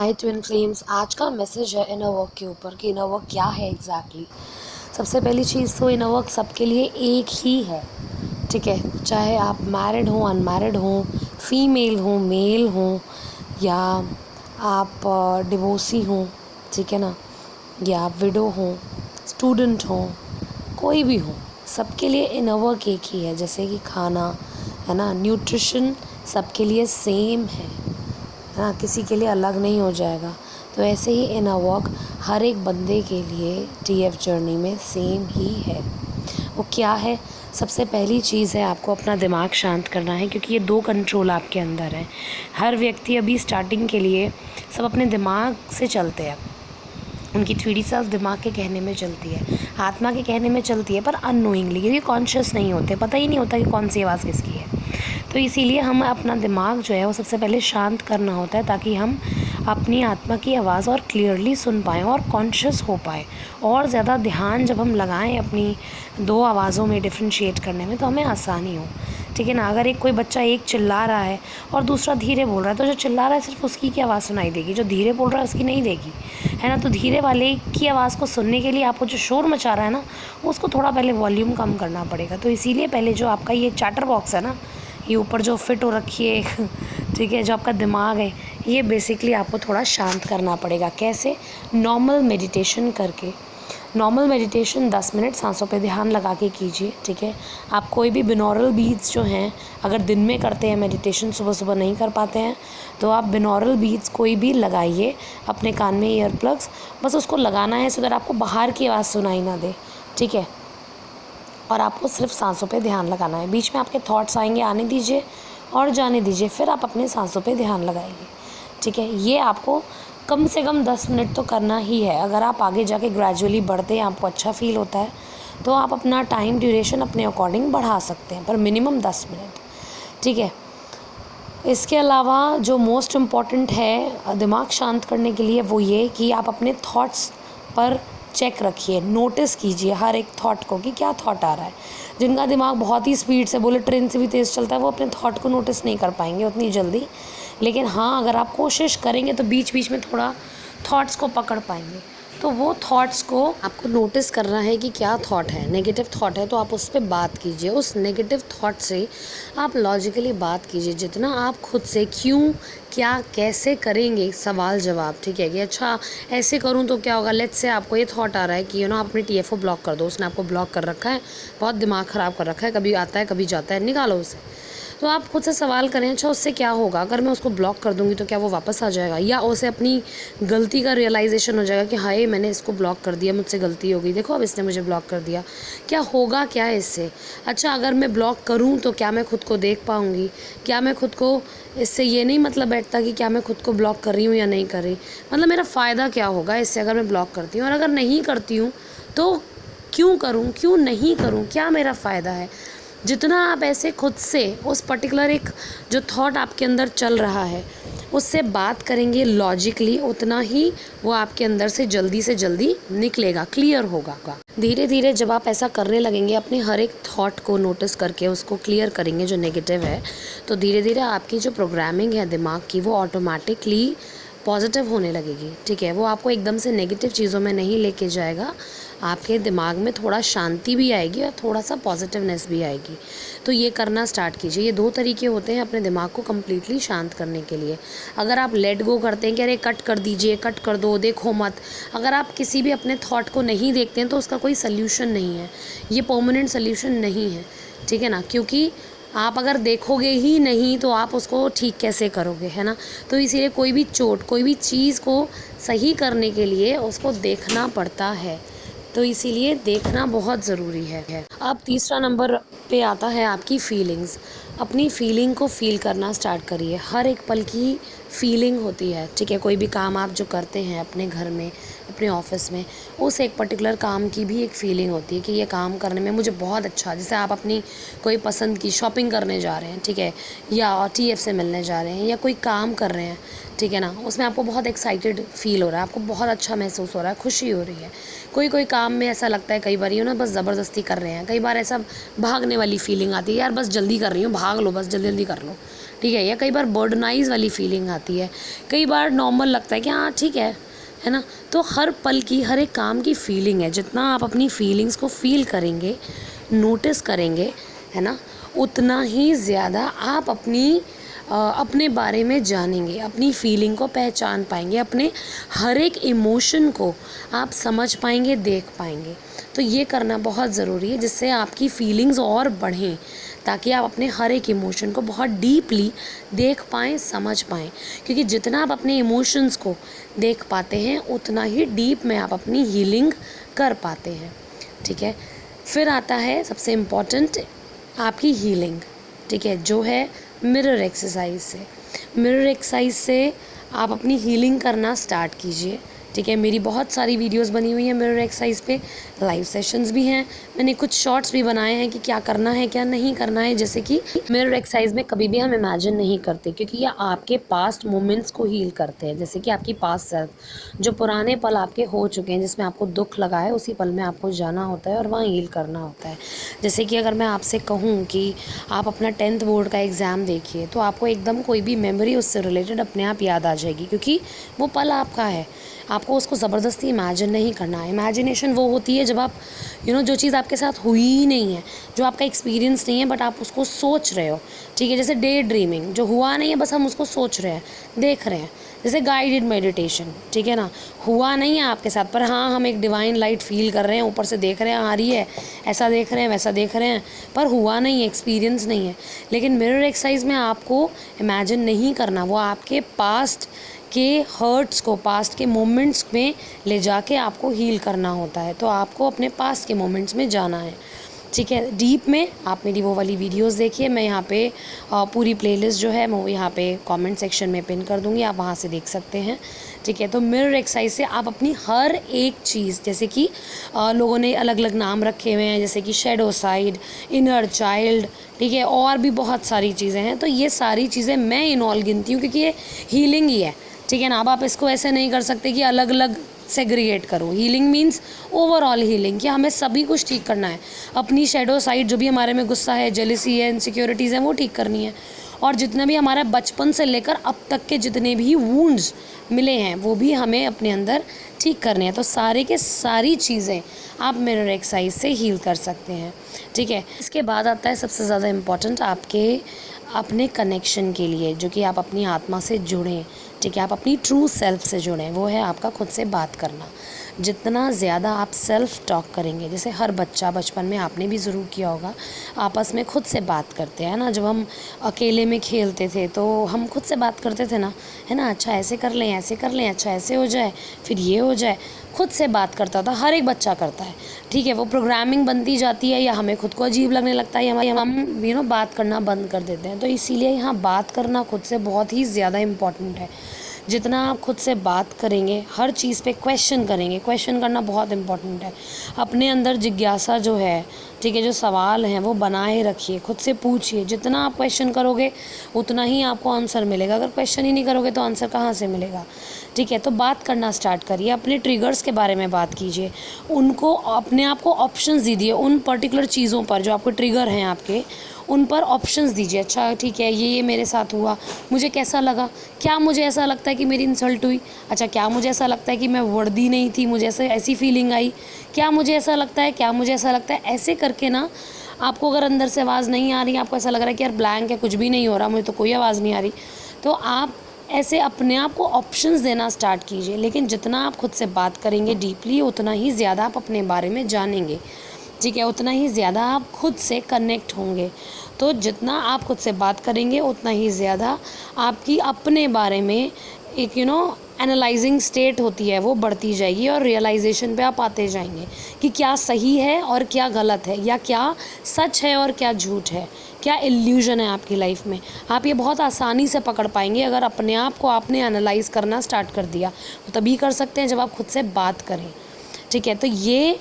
हाय twin flames. आज का message है इनर वर्क के ऊपर कि इनर वर्क क्या है एग्जैक्टली। सबसे पहली चीज़ तो इनर वर्क सबके लिए एक ही है, ठीक है। चाहे आप मैरिड हो, अनमैरिड हो, फीमेल हो, मेल हो, या आप डिवोर्सी हो, ठीक है ना, या आप विडो हो, स्टूडेंट हो, कोई भी हो, सबके लिए इनर वर्क एक ही है। जैसे कि खाना है ना, न्यूट्रिशन सबके लिए सेम है ना, किसी के लिए अलग नहीं हो जाएगा। तो ऐसे ही इनर वर्क हर एक बंदे के लिए टीएफ जर्नी में सेम ही है। वो क्या है? सबसे पहली चीज़ है आपको अपना दिमाग शांत करना है, क्योंकि ये 2 कंट्रोल आपके अंदर है। हर व्यक्ति अभी स्टार्टिंग के लिए सब अपने दिमाग से चलते हैं, उनकी 3D सेल्फ दिमाग के कहने में चलती है, आत्मा के कहने में चलती है, पर अननोइंगली, क्योंकि कॉन्शियस नहीं होते, पता ही नहीं होता कि कौन सी आवाज़ किसकी है। तो इसीलिए हम अपना दिमाग जो है वो सबसे पहले शांत करना होता है, ताकि हम अपनी आत्मा की आवाज़ और क्लियरली सुन पाएँ और कॉन्शियस हो पाएँ। और ज़्यादा ध्यान जब हम लगाएं अपनी 2 आवाज़ों में डिफ्रेंशिएट करने में, तो हमें आसानी हो, ठीक है ना। अगर कोई बच्चा एक चिल्ला रहा है और दूसरा धीरे बोल रहा है, तो जो चिल्ला रहा है सिर्फ उसकी की आवाज़ सुनाई देगी, जो धीरे बोल रहा है उसकी नहीं देगी, है ना। तो धीरे वाले की आवाज़ को सुनने के लिए आपको जो शोर मचा रहा है ना, उसको थोड़ा पहले वॉल्यूम कम करना पड़ेगा। तो इसीलिए पहले जो आपका ये चैटर बॉक्स है ना, ये ऊपर जो फिट हो रखी है ठीक है, जो आपका दिमाग है, ये बेसिकली आपको थोड़ा शांत करना पड़ेगा। कैसे? नॉर्मल मेडिटेशन करके। नॉर्मल मेडिटेशन 10 मिनट सांसों पे ध्यान लगा के कीजिए, ठीक है। आप कोई भी बिनौरल बीट्स जो हैं, अगर दिन में करते हैं मेडिटेशन, सुबह सुबह नहीं कर पाते हैं, तो आप बिनौरल बीट्स कोई भी लगाइए अपने कान में, ईयर प्लग्स, बस उसको लगाना है सो दैट आपको बाहर की आवाज़ सुनाई ना दे, ठीक है। और आपको सिर्फ सांसों पे ध्यान लगाना है। बीच में आपके थॉट्स आएंगे, आने दीजिए और जाने दीजिए, फिर आप अपने सांसों पे ध्यान लगाइए, ठीक है। ये आपको कम से कम 10 मिनट तो करना ही है। अगर आप आगे जाके ग्रेजुअली बढ़ते हैं, आपको अच्छा फील होता है, तो आप अपना टाइम ड्यूरेशन अपने अकॉर्डिंग बढ़ा सकते हैं, पर मिनिमम 10 मिनट, ठीक है। इसके अलावा जो मोस्ट इम्पॉर्टेंट है दिमाग शांत करने के लिए, वो ये कि आप अपने थॉट्स पर चेक रखिए, नोटिस कीजिए हर एक थॉट को कि क्या थॉट आ रहा है। जिनका दिमाग बहुत ही स्पीड से, बोले ट्रेन से भी तेज़ चलता है, वो अपने थॉट को नोटिस नहीं कर पाएंगे उतनी जल्दी। लेकिन हाँ, अगर आप कोशिश करेंगे तो बीच बीच में थोड़ा थॉट्स को पकड़ पाएंगे। तो वो थॉट्स को आपको नोटिस करना है कि क्या थॉट है। नेगेटिव थॉट है तो आप उस पर बात कीजिए, उस नेगेटिव थॉट से आप लॉजिकली बात कीजिए। जितना आप खुद से क्यों, क्या, कैसे करेंगे सवाल जवाब, ठीक है, कि अच्छा ऐसे करूं तो क्या होगा। लेट्स से आपको ये थॉट आ रहा है कि आप अपने टीएफओ ब्लॉक कर दो, उसने आपको ब्लॉक कर रखा है, बहुत दिमाग ख़राब कर रखा है, कभी आता है कभी जाता है, निकालो उसे। तो आप खुद से सवाल करें, अच्छा उससे क्या होगा, अगर मैं उसको ब्लॉक कर दूंगी तो क्या वो वापस आ जाएगा, या उसे अपनी गलती का रियलाइजेशन हो जाएगा कि हाय मैंने इसको ब्लॉक कर दिया, मुझसे गलती हो गई, देखो अब इसने मुझे ब्लॉक कर दिया, क्या होगा क्या इससे। अच्छा अगर मैं ब्लॉक करूं तो क्या मैं खुद को देख पाऊंगी, क्या मैं खुद को, इससे ये नहीं मतलब बैठता कि क्या मैं खुद को ब्लॉक कर रही हूँ या नहीं कर रही, मतलब मेरा फ़ायदा क्या होगा इससे अगर मैं ब्लॉक करती हूँ, और अगर नहीं करती हूँ तो क्यों करूँ, क्यों नहीं करूँ, क्या मेरा फ़ायदा है। जितना आप ऐसे खुद से उस पर्टिकुलर एक जो थॉट आपके अंदर चल रहा है उससे बात करेंगे लॉजिकली, उतना ही वो आपके अंदर से जल्दी निकलेगा, क्लियर होगा। धीरे धीरे जब आप ऐसा करने लगेंगे, अपने हर एक थॉट को नोटिस करके उसको क्लियर करेंगे जो नेगेटिव है, तो धीरे धीरे आपकी जो प्रोग्रामिंग है दिमाग की, वो ऑटोमेटिकली पॉजिटिव होने लगेगी, ठीक है। वो आपको एकदम से नेगेटिव चीज़ों में नहीं लेके जाएगा, आपके दिमाग में थोड़ा शांति भी आएगी और थोड़ा सा पॉजिटिवनेस भी आएगी। तो ये करना स्टार्ट कीजिए। ये 2 तरीके होते हैं अपने दिमाग को कम्प्लीटली शांत करने के लिए। अगर आप लेट गो करते हैं कि अरे कट कर दीजिए, कट कर दो, देखो मत, अगर आप किसी भी अपने थॉट को नहीं देखते हैं तो उसका कोई सल्यूशन नहीं है, ये परमानेंट सल्यूशन नहीं है, ठीक है ना। क्योंकि आप अगर देखोगे ही नहीं तो आप उसको ठीक कैसे करोगे, है ना। तो इसीलिए कोई भी चोट, कोई भी चीज़ को सही करने के लिए उसको देखना पड़ता है, तो इसीलिए देखना बहुत ज़रूरी है। अब तीसरा नंबर पे आता है आपकी फीलिंग्स। अपनी फीलिंग को फ़ील करना स्टार्ट करिए। हर एक पल की फीलिंग होती है, ठीक है। कोई भी काम आप जो करते हैं अपने घर में, अपने ऑफिस में, उस एक पर्टिकुलर काम की भी एक फ़ीलिंग होती है कि ये काम करने में मुझे बहुत अच्छा, जैसे आप अपनी कोई पसंद की शॉपिंग करने जा रहे हैं, ठीक है, या टीएफ से मिलने जा रहे हैं, या कोई काम कर रहे हैं, ठीक है ना, उसमें आपको बहुत एक्साइटेड फील हो रहा है, आपको बहुत अच्छा महसूस हो रहा है, खुशी हो रही है। कोई काम में ऐसा लगता है कई बार बस ज़बरदस्ती कर रहे हैं, कई बार ऐसा भागने वाली फीलिंग आती है, यार बस जल्दी कर रही हूँ, भाग लो, बस जल्दी जल्दी कर लो, ठीक है, या कई बार बर्डनाइज वाली फीलिंग आती है, कई बार नॉर्मल लगता है कि हाँ ठीक है ना। तो हर पल की, हर एक काम की फीलिंग है। जितना आप अपनी फीलिंग्स को फील करेंगे, नोटिस करेंगे, है ना, उतना ही ज़्यादा आप अपने बारे में जानेंगे, अपनी फीलिंग को पहचान पाएंगे, अपने हर एक इमोशन को आप समझ पाएंगे, देख पाएंगे। तो ये करना बहुत ज़रूरी है, जिससे आपकी फीलिंग्स और बढ़ें, ताकि आप अपने हर एक इमोशन को बहुत डीपली देख पाएँ, समझ पाएँ। क्योंकि जितना आप अपने इमोशंस को देख पाते हैं, उतना ही डीप में आप अपनी हीलिंग कर पाते हैं। ठीक है, फिर आता है सबसे इम्पॉर्टेंट आपकी हीलिंग। ठीक है, जो है मिरर एक्सरसाइज से। मिरर एक्सरसाइज से आप अपनी हीलिंग करना स्टार्ट कीजिए। ठीक है, मेरी बहुत सारी वीडियोस बनी हुई हैं मिरर एक्सरसाइज पे, लाइव सेशंस भी हैं, मैंने कुछ शॉर्ट्स भी बनाए हैं कि क्या करना है क्या नहीं करना है। जैसे कि मिरर एक्सरसाइज में कभी भी हम इमेजिन नहीं करते, क्योंकि ये आपके पास्ट मोमेंट्स को हील करते हैं। जैसे कि आपकी पास्ट सेल्फ, जो पुराने पल आपके हो चुके हैं, जिसमें आपको दुख लगा है, उसी पल में आपको जाना होता है और वहाँ हील करना होता है। जैसे कि अगर मैं आपसे कहूँ कि आप अपना 10th बोर्ड का एग्ज़ाम देखिए, तो आपको एकदम कोई भी मेमोरी उससे रिलेटेड अपने आप याद आ जाएगी, क्योंकि वो पल आपका है। आपको उसको ज़बरदस्ती इमेजिन नहीं करना है। इमेजिनेशन वो होती है जब आप जो चीज़ आपके साथ हुई ही नहीं है, जो आपका एक्सपीरियंस नहीं है, बट आप उसको सोच रहे हो। ठीक है, जैसे डे ड्रीमिंग, जो हुआ नहीं है, बस हम उसको सोच रहे हैं, देख रहे हैं। जैसे गाइडेड मेडिटेशन, ठीक है ना, हुआ नहीं है आपके साथ, पर हाँ हम एक डिवाइन लाइट फील कर रहे हैं, ऊपर से देख रहे हैं आ रही है, ऐसा देख रहे हैं वैसा देख रहे हैं, पर हुआ नहीं है, एक्सपीरियंस नहीं है। लेकिन मिरर एक्सरसाइज में आपको इमेजिन नहीं करना, वो आपके पास्ट के हर्ट्स को, पास्ट के मोमेंट्स में ले जाके आपको हील करना होता है। तो आपको अपने पास्ट के मोमेंट्स में जाना है। ठीक है, डीप में आप मेरी वो वाली वीडियोस देखिए। मैं यहाँ पे पूरी प्लेलिस्ट जो है मैं वो यहाँ पे कमेंट सेक्शन में पिन कर दूँगी, आप वहाँ से देख सकते हैं। ठीक है, तो मिरर एक्सरसाइज से आप अपनी हर एक चीज़, जैसे कि लोगों ने अलग अलग नाम रखे हुए हैं, जैसे कि शैडो साइड, इनर चाइल्ड, ठीक है, और भी बहुत सारी चीज़ें हैं। तो ये सारी चीज़ें मैं इनऑल गिनती हूँ, क्योंकि ये हीलिंग ही है। ठीक है ना, अब आप इसको ऐसे नहीं कर सकते कि अलग अलग सेग्रीगेट करो। हीलिंग मीन्स ओवरऑल हीलिंग, कि हमें सभी कुछ ठीक करना है। अपनी शैडो साइड, जो भी हमारे में गुस्सा है, जेलिसी है, इनसिक्योरिटीज़ हैं, वो ठीक करनी है। और जितना भी हमारा बचपन से लेकर अब तक के जितने भी वुंड्स मिले हैं, वो भी हमें अपने अंदर ठीक करने हैं। तो सारे के सारी चीज़ें आप मिरर एक्सरसाइज से हील कर सकते हैं। ठीक है, इसके बाद आता है सबसे ज़्यादा इम्पॉर्टेंट आपके अपने कनेक्शन के लिए, जो कि आप अपनी आत्मा से जुड़ें। ठीक है, आप अपनी ट्रू सेल्फ से जुड़ें, वो है आपका खुद से बात करना। जितना ज़्यादा आप सेल्फ टॉक करेंगे, जैसे हर बच्चा बचपन में आपने भी ज़रूर किया होगा, आपस में खुद से बात करते हैं ना। जब हम अकेले में खेलते थे तो हम खुद से बात करते थे ना, है ना, अच्छा ऐसे कर लें, ऐसे कर लें, अच्छा ऐसे हो जाए, फिर ये हो जाए। खुद से बात करता था, हर एक बच्चा करता है। ठीक है, वो प्रोग्रामिंग बनती जाती है, या हमें खुद को अजीब लगने लगता है, या हम बात करना बंद कर देते हैं। तो इसीलिए यहाँ बात करना खुद से बहुत ही ज़्यादा इम्पॉर्टेंट है। जितना आप खुद से बात करेंगे, हर चीज़ पे क्वेश्चन करेंगे, क्वेश्चन करना बहुत इम्पॉर्टेंट है। अपने अंदर जिज्ञासा जो है, ठीक है, जो सवाल हैं वो बनाए रखिए, खुद से पूछिए। जितना आप क्वेश्चन करोगे उतना ही आपको आंसर मिलेगा। अगर क्वेश्चन ही नहीं करोगे तो आंसर कहाँ से मिलेगा। ठीक है, तो बात करना स्टार्ट करिए, अपने ट्रिगर्स के बारे में बात कीजिए, उनको अपने आप को ऑप्शंस दीजिए, उन पर्टिकुलर चीज़ों पर जो आपको ट्रिगर हैं आपके, उन पर ऑप्शंस दीजिए। अच्छा ठीक है, ये मेरे साथ हुआ, मुझे कैसा लगा, क्या मुझे ऐसा लगता है कि मेरी इंसल्ट हुई, अच्छा क्या मुझे ऐसा लगता है कि मैं वर्दी नहीं थी, मुझे ऐसी फीलिंग आई, क्या मुझे ऐसा लगता है, क्या मुझे ऐसा लगता है। ऐसे करके ना, आपको अगर अंदर से आवाज़ नहीं आ रही, आपको ऐसा लग रहा है कि यार ब्लैंक है, कुछ भी नहीं हो रहा, मुझे तो कोई आवाज़ नहीं आ रही, तो आप ऐसे अपने आप को ऑप्शंस देना स्टार्ट कीजिए। लेकिन जितना आप खुद से बात करेंगे डीपली, उतना ही ज़्यादा आप अपने बारे में जानेंगे। ठीक है, उतना ही ज़्यादा आप खुद से कनेक्ट होंगे। तो जितना आप खुद से बात करेंगे, उतना ही ज़्यादा आपकी अपने बारे में एक एनालाइजिंग स्टेट होती है, वो बढ़ती जाएगी, और रियलाइजेशन पे आप आते जाएंगे कि क्या सही है और क्या गलत है, या क्या सच है और क्या झूठ है, क्या इल्यूजन है आपकी लाइफ में। आप ये बहुत आसानी से पकड़ पाएंगे अगर अपने आप को आपने एनालाइज करना स्टार्ट कर दिया। तो तभी कर सकते हैं जब आप खुद से बात करें। ठीक है, तो ये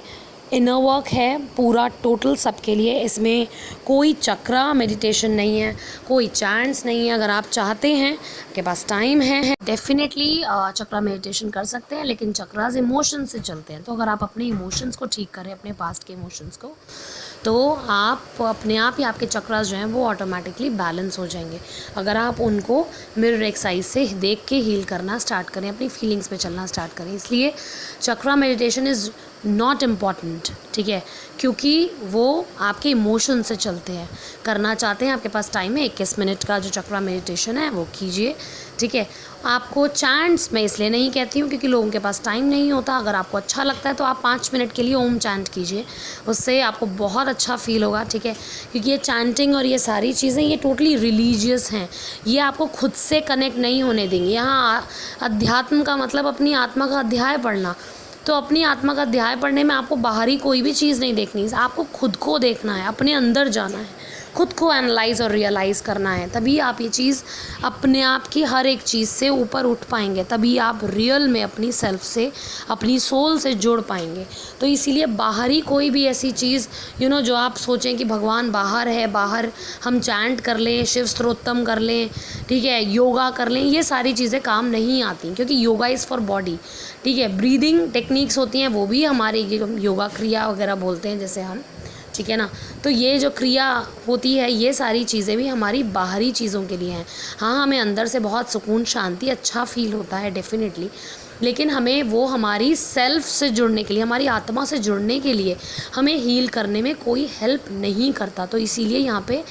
इनर वर्क है पूरा टोटल सबके लिए। इसमें कोई चक्रा मेडिटेशन नहीं है, कोई चांस नहीं है। अगर आप चाहते हैं, आपके पास टाइम है, डेफिनेटली चक्रा मेडिटेशन कर सकते हैं, लेकिन चक्रास इमोशन से चलते हैं। तो अगर आप अपने इमोशंस को ठीक करें, अपने पास्ट के इमोशंस को, तो आप अपने आप ही आपके चक्रास जो हैं वो ऑटोमेटिकली बैलेंस हो जाएंगे अगर आप उनको मिरर एक्सरसाइज से देख के हील करना स्टार्ट करें, अपनी फीलिंग्स पे चलना स्टार्ट करें। इसलिए चक्रा मेडिटेशन इज़ नॉट इम्पॉर्टेंट, ठीक है, क्योंकि वो आपके इमोशन से चलते हैं। करना चाहते हैं, आपके पास टाइम है, 21 मिनट का जो चक्रा मेडिटेशन है वो कीजिए, ठीक है। आपको चैंट्स मैं इसलिए नहीं कहती हूँ क्योंकि लोगों के पास टाइम नहीं होता। अगर आपको अच्छा लगता है तो आप 5 मिनट के लिए ओम चैंट कीजिए, उससे आपको बहुत अच्छा फील होगा, ठीक है। क्योंकि ये चैंटिंग और ये सारी चीज़ें ये टोटली रिलीजियस हैं, ये आपको खुद से कनेक्ट नहीं होने देंगे। यहाँ अध्यात्म का मतलब अपनी आत्मा का अध्याय पढ़ना, तो अपनी आत्मा का अध्याय पढ़ने में आपको बाहरी कोई भी चीज़ नहीं देखनी, आपको खुद को देखना है, अपने अंदर जाना है, खुद को एनालाइज और रियलाइज़ करना है। तभी आप ये चीज़ अपने आप की हर एक चीज़ से ऊपर उठ पाएंगे, तभी आप रियल में अपनी सेल्फ से, अपनी सोल से जुड़ पाएंगे। तो इसीलिए बाहरी कोई भी ऐसी चीज़ जो आप सोचें कि भगवान बाहर है, बाहर हम चैंट कर लें, शिव स्तोत्रम कर लें, ठीक है, योगा कर लें, ये सारी चीज़ें काम नहीं आती, क्योंकि योगा इज़ फॉर बॉडी, ठीक है। ब्रीदिंग टेक्निक्स होती हैं वो भी हमारे योगा क्रिया वगैरह बोलते हैं जैसे हम, ठीक है ना। तो ये जो क्रिया होती है ये सारी चीज़ें भी हमारी बाहरी चीज़ों के लिए हैं। हाँ, हमें अंदर से बहुत सुकून, शांति, अच्छा फील होता है डेफिनेटली, लेकिन हमें वो हमारी सेल्फ से जुड़ने के लिए, हमारी आत्मा से जुड़ने के लिए हमें हील करने में कोई हेल्प नहीं करता। तो इसीलिए यहाँ पे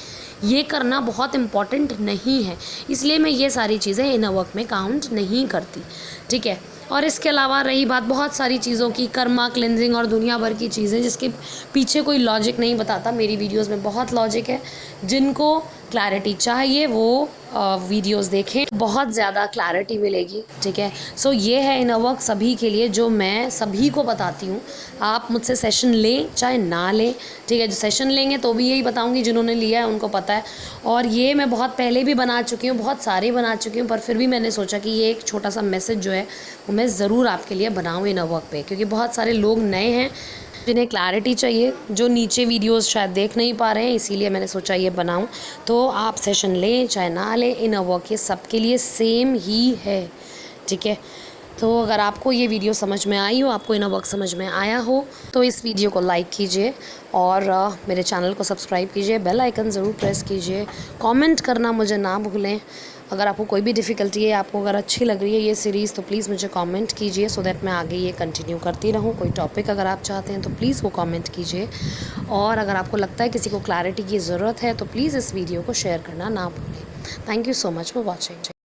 ये करना बहुत इम्पॉर्टेंट नहीं है, इसलिए मैं ये सारी चीज़ें इनर वर्क में काउंट नहीं करती, ठीक है। और इसके अलावा रही बात बहुत सारी चीज़ों की, कर्मा क्लेंजिंग और दुनिया भर की चीज़ें जिसके पीछे कोई लॉजिक नहीं बताता। मेरी वीडियोस में बहुत लॉजिक है, जिनको क्लैरिटी चाहिए वो वीडियोस देखें, बहुत ज़्यादा क्लैरिटी मिलेगी, ठीक है। सो ये है इनर वर्क सभी के लिए जो मैं सभी को बताती हूँ। आप मुझसे सेशन लें चाहे ना लें, ठीक है। जो सेशन लेंगे तो भी यही बताऊँगी, जिन्होंने लिया है उनको पता है। और ये मैं बहुत पहले भी बना चुकी हूँ, बहुत सारे बना चुकी हूँ, पर फिर भी मैंने सोचा कि ये एक छोटा सा मैसेज जो है वो मैं ज़रूर आपके लिए बनाऊँ इनर वर्क पे, क्योंकि बहुत सारे लोग नए हैं जिन्हें क्लैरिटी चाहिए, जो नीचे वीडियोस शायद देख नहीं पा रहे हैं, इसीलिए मैंने सोचा ये बनाऊं। तो आप सेशन लें चाहे ना लें, इनर वर्क ये सबके लिए सेम ही है, ठीक है। तो अगर आपको ये वीडियो समझ में आई हो, आपको इनर वर्क समझ में आया हो, तो इस वीडियो को लाइक कीजिए और मेरे चैनल को सब्सक्राइब कीजिए, बेल आइकन ज़रूर प्रेस कीजिए, कमेंट करना मुझे ना भूलें। अगर आपको कोई भी डिफ़िकल्टी है, आपको अगर अच्छी लग रही है ये सीरीज़, तो प्लीज़ मुझे कमेंट कीजिए, सो दैट मैं आगे ये कंटिन्यू करती रहूँ। कोई टॉपिक अगर आप चाहते हैं तो प्लीज़ वो कमेंट कीजिए। और अगर आपको लगता है किसी को क्लैरिटी की ज़रूरत है तो प्लीज़ इस वीडियो को शेयर करना ना भूलें। Thank you so much for watching.